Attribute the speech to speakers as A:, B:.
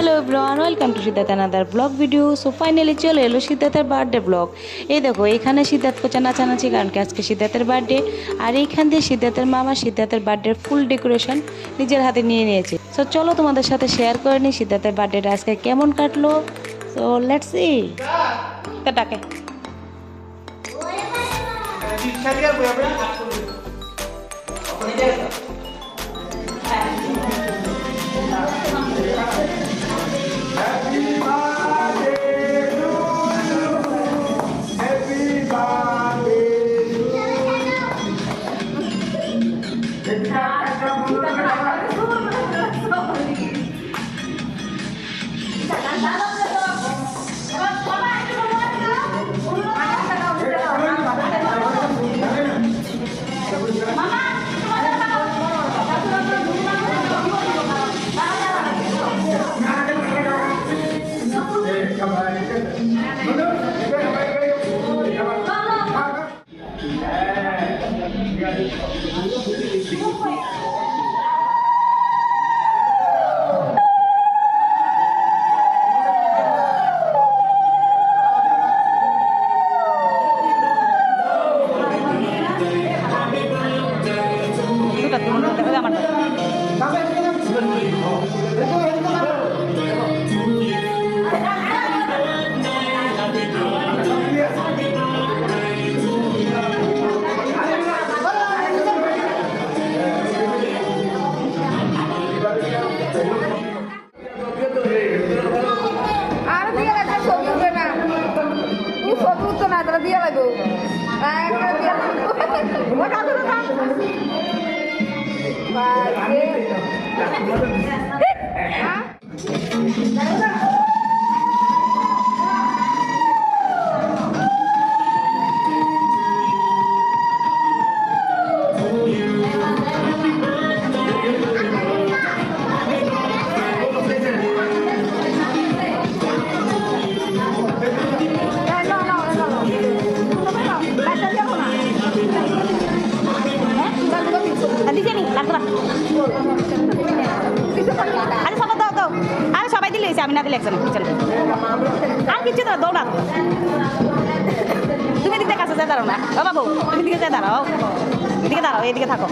A: Hello everyone, welcome to Siddharth another blog video. So finally চলে এলো সিদ্ধার্থের birthday blog. এই দেখো এখানে সিদ্ধার্থ করছে নাচানাচি, কারণ কি আজকে সিদ্ধার্থের বার্থডে। আর এইখান দিয়ে সিদ্ধার্থের মামা সিদ্ধার্থের বার্থডের ফুল ডেকোরেশন নিজের হাতে নিয়ে নিয়েছে। সো চলো তোমাদের সাথে শেয়ার করে নিই সিদ্ধার্থের বার্থডেটা আজকে কেমন কাটলো। So let's see. টাটাকে
B: dia lagu.
C: আরে সবাই দাও দাও, আরে সবাই দিলে আমি না দিলে একজন আর কিছু দাও, দৌড়া তুমি দিকে কাছে যায় দাঁড়াও না। ও বাবু তুমি দিকে যায় দাঁড়াও, এদিকে দাঁড়াও, এদিকে থাকো।